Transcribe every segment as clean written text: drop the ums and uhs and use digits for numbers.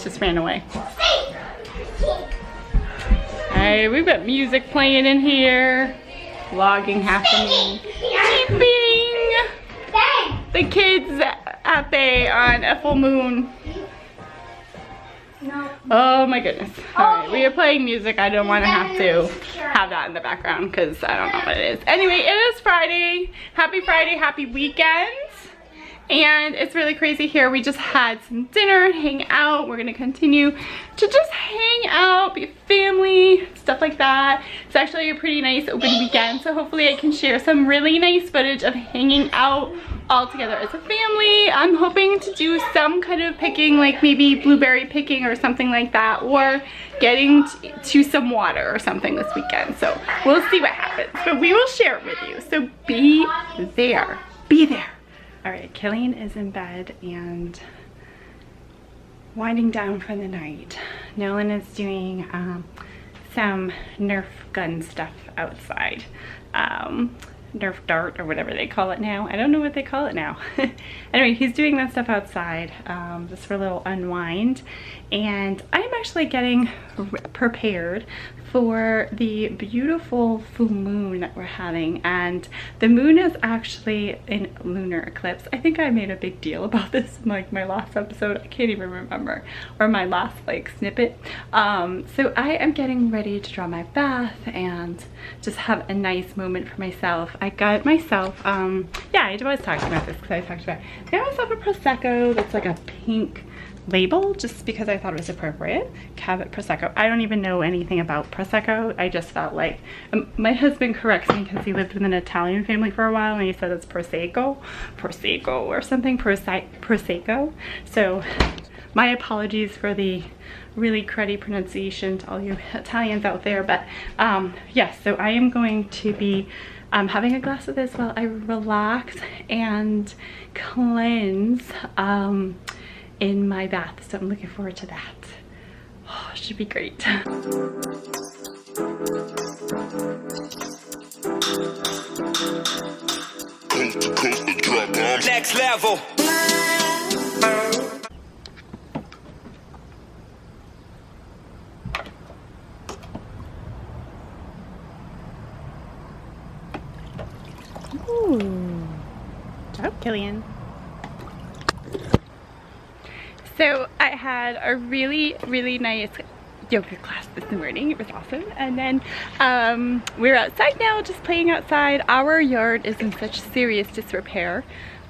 just ran away. Alright, we've got music playing in here. Vlogging happening. Sleeping! The kids out there on a full moon. No. Oh my goodness. Alright, we are playing music. I don't want to have that in the background because I don't know what it is. Anyway, it is Friday. Happy Friday, happy weekend. And it's really crazy here. We just had some dinner, hang out. We're gonna continue to just hang out, be a family, stuff like that. It's actually a pretty nice open weekend, so hopefully I can share some really nice footage of hanging out all together as a family. I'm hoping to do some kind of picking, like maybe blueberry picking or something like that, or getting to some water or something this weekend. So we'll see what happens, but we will share it with you. So be there. Be there. All right, Killian is in bed and winding down for the night. Nolan is doing some Nerf gun stuff outside. Nerf dart or whatever they call it now. I don't know what they call it now. Anyway, he's doing that stuff outside just for a little unwind. And I'm actually getting prepared for the beautiful full moon that we're having. And the moon is actually in lunar eclipse. I think I made a big deal about this in like my last episode. I can't even remember. Or my last like snippet. So I am getting ready to draw my bath and just have a nice moment for myself. I got myself, yeah, I was talking about this because I talked about it. I got myself a Prosecco that's like a pink label just because I thought it was appropriate. Cavit Prosecco. I don't even know anything about Prosecco. I just felt like, my husband corrects me because he lived with an Italian family for a while and he said it's Prosecco or something, Prosecco. So my apologies for the really cruddy pronunciation to all you Italians out there, but yes, so I am going to be having a glass of this while I relax and cleanse in my bath, so I'm looking forward to that. Oh, it should be great. Next level. Ooh. Good job, Killian. So I had a really nice yoga class this morning. It was awesome. And then we're outside now, just playing outside. Our yard is in such serious disrepair.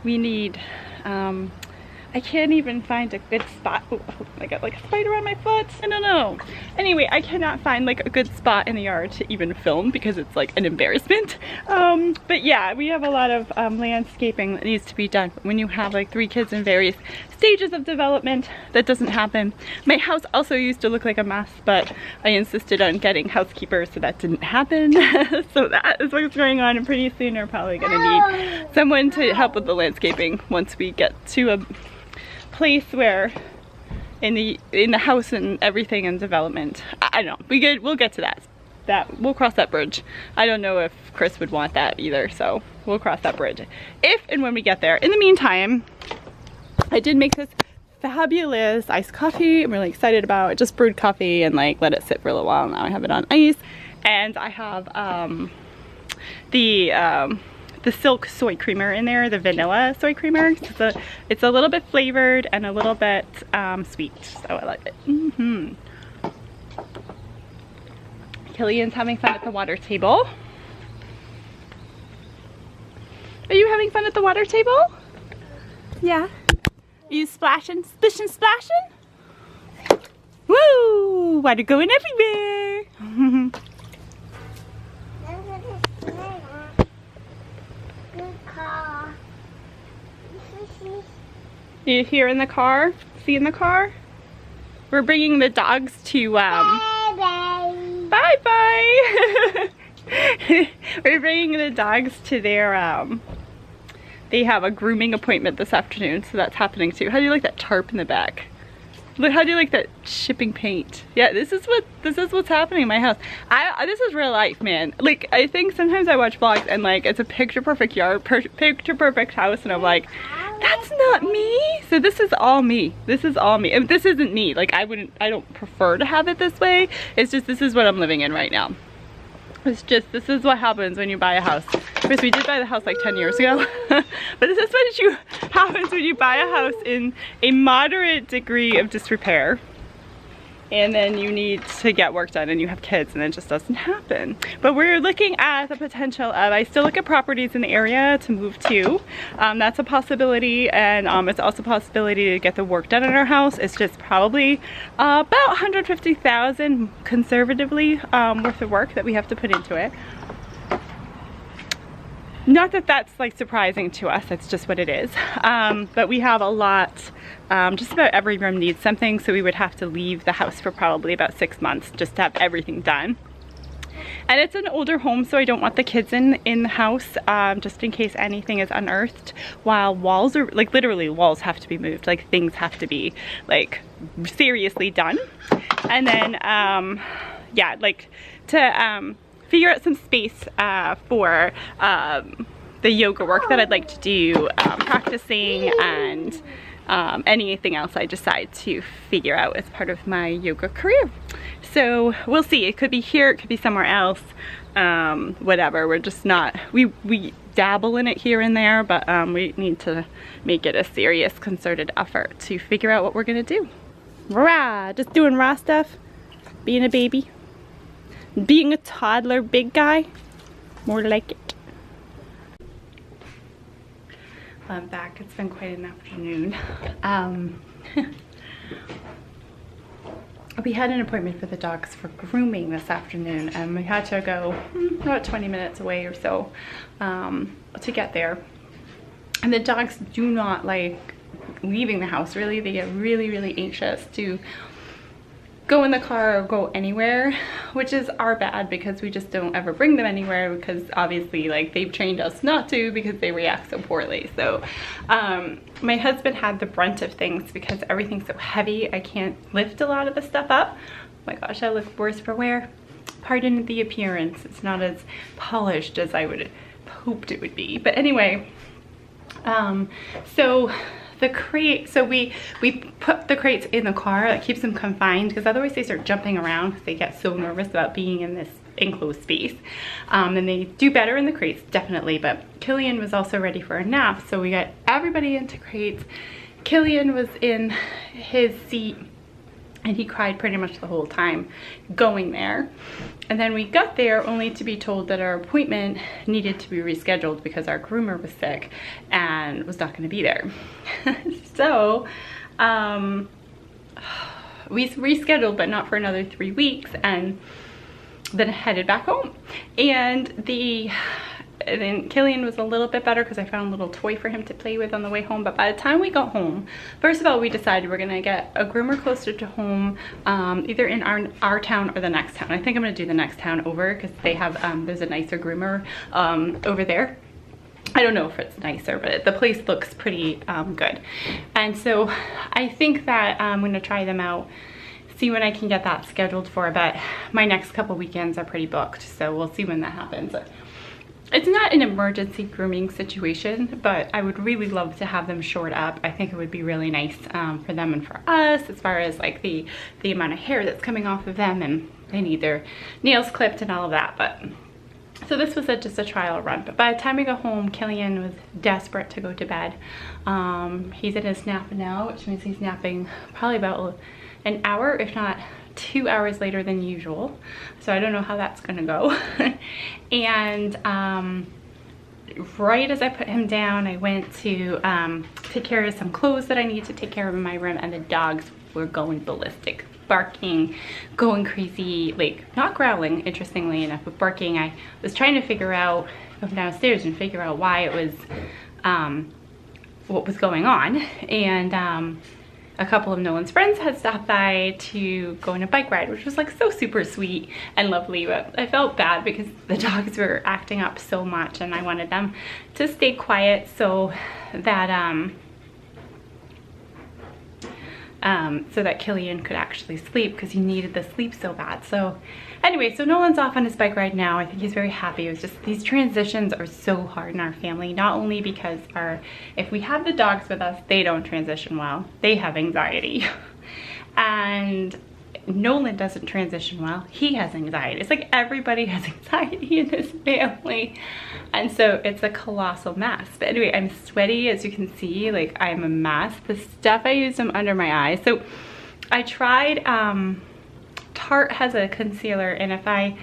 We need, I can't even find a good spot. Oh, I got like a spider on my foot. I don't know. Anyway, I cannot find like a good spot in the yard to even film because it's like an embarrassment. But yeah, we have a lot of landscaping that needs to be done. When you have like 3 kids in various stages of development, that doesn't happen. My house also used to look like a mess, but I insisted on getting housekeepers, so that didn't happen. So that is what's going on, and pretty soon we're probably gonna need someone to help with the landscaping once we get to a place where in the house and everything and development. I don't know. We'll get to that. We'll cross that bridge. I don't know if Chris would want that either, so we'll cross that bridge if and when we get there. In the meantime, I did make this fabulous iced coffee. I'm really excited about it. Just brewed coffee and like let it sit for a little while. Now I have it on ice, and I have the silk soy creamer in there, the vanilla soy creamer. It's a little bit flavored and a little bit sweet, so I like it. Killian's having fun at the water table. Are you having fun at the water table? Yeah. Are you splashing, splishing, splashing? Woo! Water going everywhere. You here in the car? See in the car? We're bringing the dogs to bye-bye. We're bringing the dogs to their they have a grooming appointment this afternoon, so that's happening too. How do you like that tarp in the back? Look, how do you like that shipping paint? Yeah, this is what's happening in my house. This is real life, man. Like, I think sometimes I watch vlogs and like it's a picture perfect yard, picture perfect house, and I'm like, That's not me. So this is all me. This is all me. And this isn't me. Like I don't prefer to have it this way. It's just, this is what I'm living in right now. It's just, this is what happens when you buy a house. Of course, we did buy the house like 10 years ago. But this is what happens when you buy a house in a moderate degree of disrepair. And then you need to get work done and you have kids and it just doesn't happen. But we're looking at the potential of, I still look at properties in the area to move to. That's a possibility, and it's also a possibility to get the work done in our house. It's just probably about $150,000 conservatively worth of work that we have to put into it. Not that that's like surprising to us, that's just what it is. But we have a lot, just about every room needs something, so we would have to leave the house for probably about 6 months just to have everything done. And it's an older home, so I don't want the kids in the house, just in case anything is unearthed, while walls are, like literally walls have to be moved, like things have to be like seriously done. And then, yeah, like to, figure out some space for the yoga work that I'd like to do, practicing, and anything else I decide to figure out as part of my yoga career. So we'll see. It could be here, it could be somewhere else, whatever. We're just not, we dabble in it here and there, but we need to make it a serious, concerted effort to figure out what we're gonna do. Rah! Just doing raw stuff, being a baby. Being a toddler big guy, more like it. Well, I'm back. It's been quite an afternoon. We had an appointment for the dogs for grooming this afternoon, and we had to go about 20 minutes away or so to get there. And the dogs do not like leaving the house, really. They get really, really anxious to go in the car or go anywhere, which is our bad because we just don't ever bring them anywhere, because obviously like they've trained us not to because they react so poorly. So my husband had the brunt of things because everything's so heavy. I can't lift a lot of the stuff up. Oh my gosh, I look worse for wear. Pardon the appearance. It's not as polished as I would hoped it would be. But anyway, so the crate, so we put the crates in the car. That keeps them confined, because otherwise they start jumping around because they get so nervous about being in this enclosed space. And they do better in the crates, definitely. But Killian was also ready for a nap, so we got everybody into crates. Killian was in his seat and he cried pretty much the whole time going there. And then we got there only to be told that our appointment needed to be rescheduled because our groomer was sick and was not going to be there. So we rescheduled, but not for another 3 weeks, and then headed back home. And then Killian was a little bit better because I found a little toy for him to play with on the way home. But by the time we got home, first of all, we decided we're gonna get a groomer closer to home, either in our town or the next town. I think I'm gonna do the next town over because they have, there's a nicer groomer over there. I don't know if it's nicer, but the place looks pretty good. And so I think that I'm gonna try them out, see when I can get that scheduled for, but my next couple weekends are pretty booked, so we'll see when that happens. It's not an emergency grooming situation, but I would really love to have them shored up. I think it would be really nice for them and for us, as far as like the amount of hair that's coming off of them, and they need their nails clipped and all of that. But so this was just a trial run. But by the time we got home, Killian was desperate to go to bed. He's in his nap now, which means he's napping probably about an hour, if not 2 hours later than usual. So I don't know how that's gonna go. And right as I put him down, I went to take care of some clothes that I need to take care of in my room, and the dogs were going ballistic, barking, going crazy, like not growling, interestingly enough, but barking. I was trying to figure out, go downstairs and figure out why it was, what was going on. And a couple of Nolan's friends had stopped by to go on a bike ride, which was like so super sweet and lovely, but I felt bad because the dogs were acting up so much and I wanted them to stay quiet so that so that Killian could actually sleep because he needed the sleep so bad. So anyway, so Nolan's off on his bike ride now. I think he's very happy. It was just, these transitions are so hard in our family, not only because if we have the dogs with us, they don't transition well. They have anxiety. And Nolan doesn't transition well. He has anxiety. It's like everybody has anxiety in this family. And so it's a colossal mess. But anyway, I'm sweaty, as you can see, like I'm a mess. The stuff I used them under my eyes. So I tried, Tarte has a concealer, and if I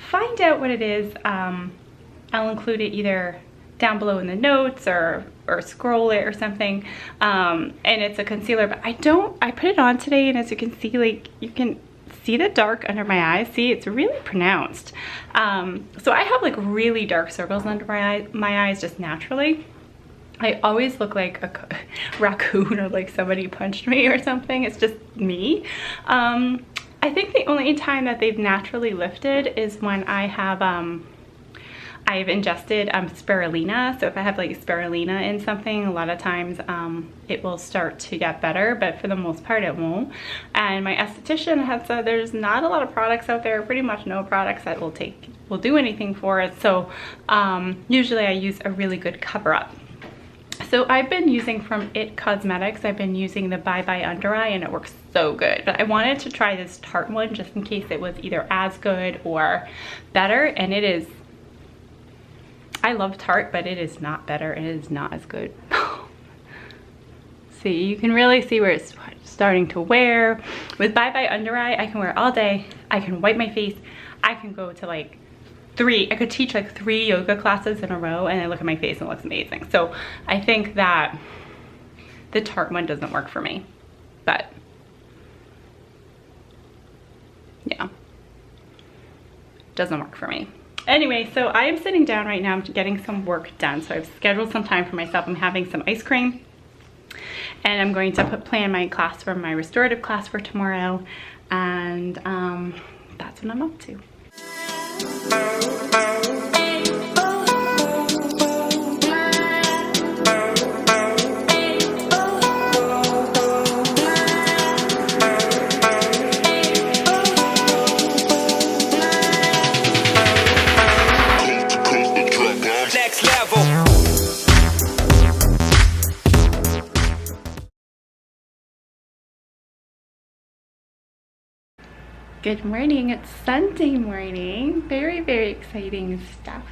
find out what it is, I'll include it either down below in the notes or scroll it or something. And it's a concealer, but I put it on today, and as you can see, like you can see the dark under my eyes. See, it's really pronounced. So I have like really dark circles under my eyes just naturally. I always look like a raccoon, or like somebody punched me or something. It's just me. I think the only time that they've naturally lifted is when I have I've ingested spirulina. So if I have like spirulina in something, a lot of times it will start to get better, but for the most part it won't. And my esthetician has said there's not a lot of products out there, pretty much no products that will do anything for it. So usually I use a really good cover up. So I've been using from It Cosmetics, I've been using the Bye Bye Under Eye, and it works so good. But I wanted to try this Tarte one just in case it was either as good or better, and it is. I love Tarte, but it is not better, and it is not as good. See, you can really see where it's starting to wear. With Bye Bye Under Eye, I can wear all day. I can wipe my face. I can go to like I could teach like 3 yoga classes in a row, and I look at my face and it looks amazing. So I think that the Tarte one doesn't work for me, but yeah, doesn't work for me. Anyway, so I am sitting down right now. I'm getting some work done. So I've scheduled some time for myself. I'm having some ice cream, and I'm going to plan my class for my restorative class for tomorrow. And that's what I'm up to. Good morning, it's Sunday morning. Very, very exciting stuff.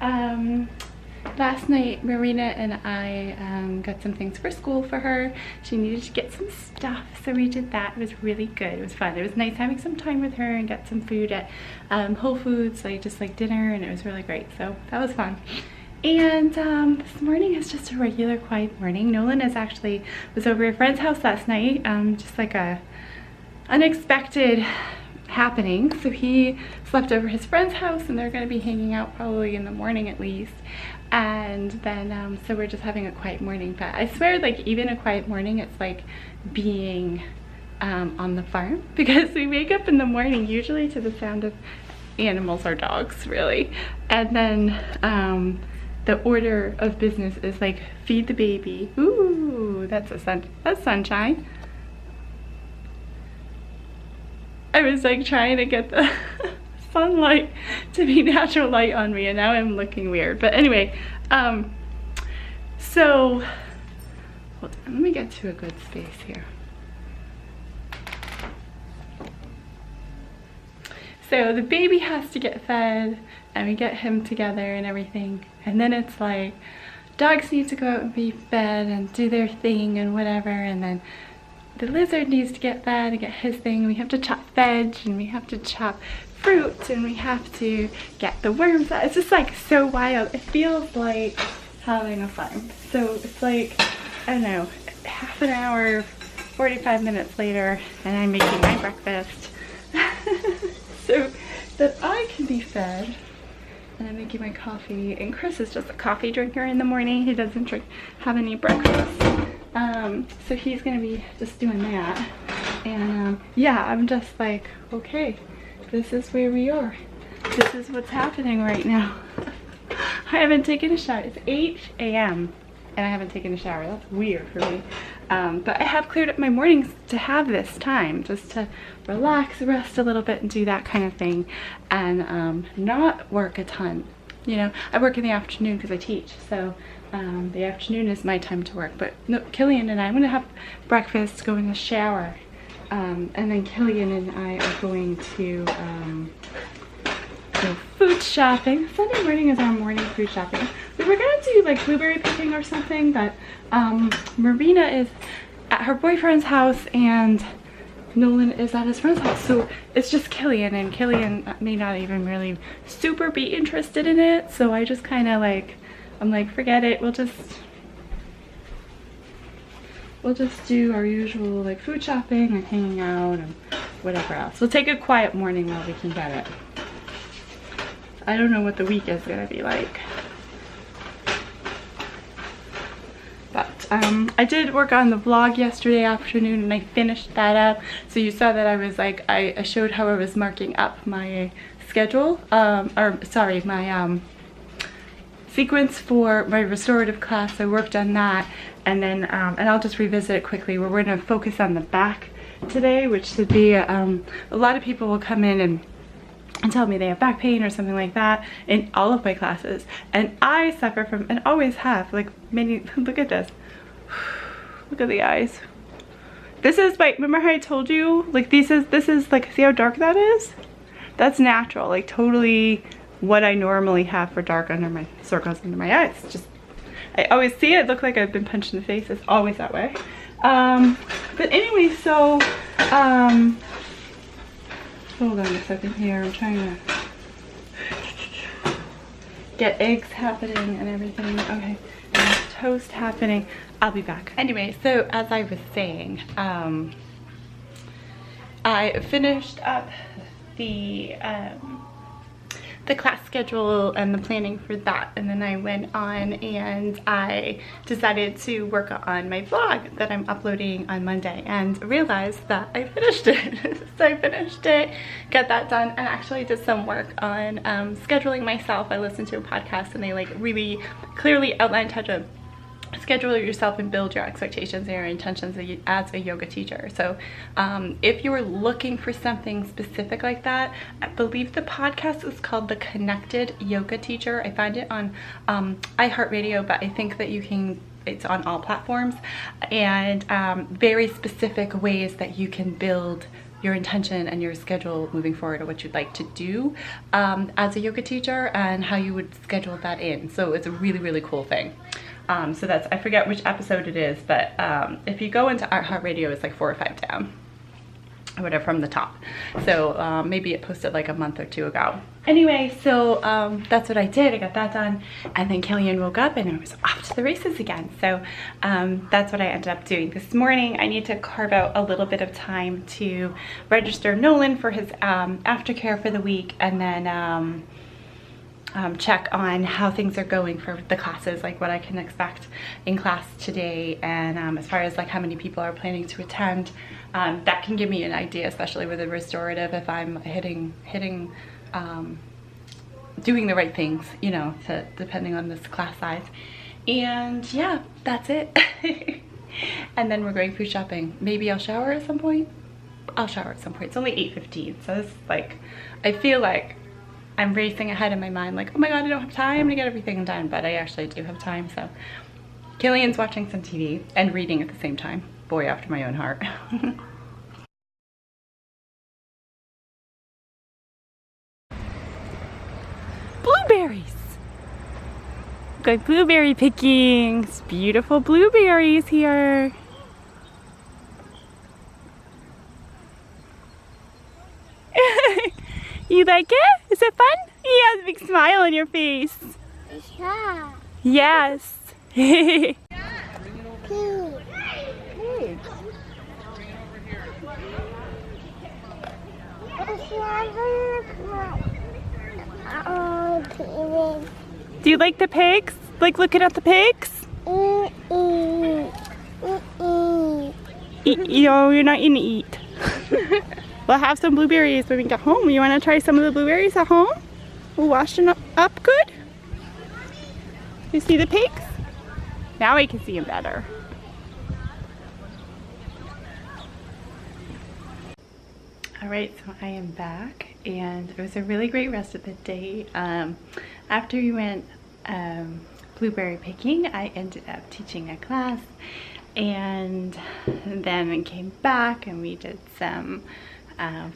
Last night, Marina and I got some things for school for her. She needed to get some stuff, so we did that. It was really good. It was fun. It was nice having some time with her and get some food at Whole Foods, like just like dinner, and it was really great. So that was fun. And this morning is just a regular quiet morning. Nolan was over at a friend's house last night, just like a unexpected happening. So he slept over his friend's house, and they're going to be hanging out probably in the morning at least. And then so we're just having a quiet morning. But I swear, like, even a quiet morning, it's like being on the farm, because we wake up in the morning usually to the sound of animals or dogs, really. And then the order of business is like feed the baby. Ooh, that's sunshine. I was like trying to get the sunlight to be natural light on me, and now I'm looking weird. But anyway, so hold on, let me get to a good space here. So the baby has to get fed, and we get him together and everything, and then it's like dogs need to go out and be fed and do their thing and whatever, and then the lizard needs to get fed and get his thing. We have to chop veg, and we have to chop fruit, and we have to get the worms out. It's just like so wild. It feels like having a farm. So it's like, I don't know, half an hour, 45 minutes later, and I'm making my breakfast so that I can be fed. And I'm making my coffee, and Chris is just a coffee drinker in the morning. He doesn't have any breakfast. So he's gonna be just doing that. And yeah, I'm just like, okay, this is where we are. This is what's happening right now. I haven't taken a shower. It's 8 a.m. and I haven't taken a shower. That's weird for me. But I have cleared up my mornings to have this time just to relax, rest a little bit, and do that kind of thing, and not work a ton. You know, I work in the afternoon because I teach, so the afternoon is my time to work. But no, Killian and I, I'm gonna have breakfast, go in the shower, and then Killian and I are going to go food shopping. Sunday morning is our morning food shopping. We were gonna do like blueberry picking or something, but Marina is at her boyfriend's house and Nolan is at his friend's house, so it's just Killian, and Killian may not even really super be interested in it, so I just kind of like, I'm like, forget it, we'll just do our usual like food shopping and hanging out and whatever else. We'll take a quiet morning while we can get it. I don't know what the week is gonna be like. But I did work on the vlog yesterday afternoon and I finished that up. So you saw that I was like, I showed how I was marking up my schedule, my sequence for my restorative class. I worked on that, and then, and I'll just revisit it quickly. We're gonna focus on the back today, which should be, a lot of people will come in and tell me they have back pain or something like that in all of my classes, and I suffer from, and always have, like many. Look at this, look at the eyes. This is like, remember how I told you, like this is like, see how dark that is? That's natural, like totally what I normally have for dark under my circles under my eyes. Just, I always see it look like I've been punched in the face. It's always that way. But anyway, so hold on a second here. I'm trying to get eggs happening and everything. Okay, and toast happening. I'll be back. Anyway, so as I was saying, I finished up the class schedule and the planning for that, and then I went on and I decided to work on my vlog that I'm uploading on Monday, and realized that I finished it. So I finished it, got that done, and actually did some work on scheduling myself. I listened to a podcast and they like really clearly outlined how to schedule yourself and build your expectations and your intentions as a yoga teacher. So if you were looking for something specific like that, I believe the podcast is called The Connected Yoga Teacher. I find it on iHeartRadio, but I think that it's on all platforms, and very specific ways that you can build your intention and your schedule moving forward, or what you'd like to do as a yoga teacher, and how you would schedule that in. So it's a really, really cool thing. So that's, I forget which episode it is, but if you go into iHeartRadio, it's like 4 or 5 down, or whatever, from the top. So maybe it posted like a month or 2 ago. Anyway, so that's what I did. I got that done, and then Killian woke up and I was off to the races again. So that's what I ended up doing this morning. I need to carve out a little bit of time to register Nolan for his aftercare for the week, and then check on how things are going for the classes, like what I can expect in class today, and as far as like how many people are planning to attend. That can give me an idea, especially with the restorative, if I'm doing the right things, you know, depending on this class size. And yeah, that's it. And then we're going food shopping. Maybe I'll shower at some point. I'll shower at some point. It's only 8:15, so it's like, I feel like I'm racing ahead in my mind, like, oh my god, I don't have time to get everything done, but I actually do have time. So Killian's watching some TV and reading at the same time. Boy after my own heart. Blueberries! Going blueberry picking. It's beautiful blueberries here. You like it? Is it fun? You have a big smile on your face. Yeah. Yes. Pig. Do you like the pigs? Like looking at the pigs? Eat, you're not gonna eat. We'll have some blueberries when we get home. You want to try some of the blueberries at home? We'll wash them up good. You see the pigs? Now I can see them better. Alright, so I am back, and it was a really great rest of the day. After we went blueberry picking, I ended up teaching a class, and then came back and we did some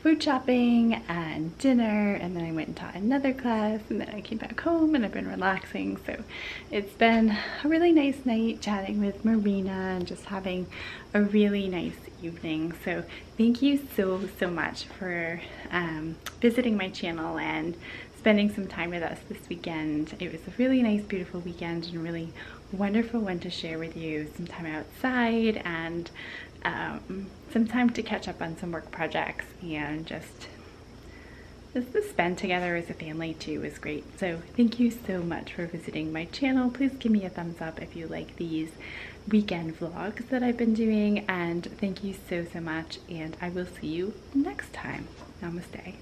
food shopping and dinner, and then I went and taught another class, and then I came back home and I've been relaxing. So it's been a really nice night chatting with Marina and just having a really nice evening. So thank you so much for visiting my channel and spending some time with us this weekend. It was a really nice, beautiful weekend and a really wonderful one to share with you. Some time outside and some time to catch up on some work projects, and just to spend together as a family too is great. So thank you so much for visiting my channel. Please give me a thumbs up if you like these weekend vlogs that I've been doing, and thank you so much, and I will see you next time. Namaste.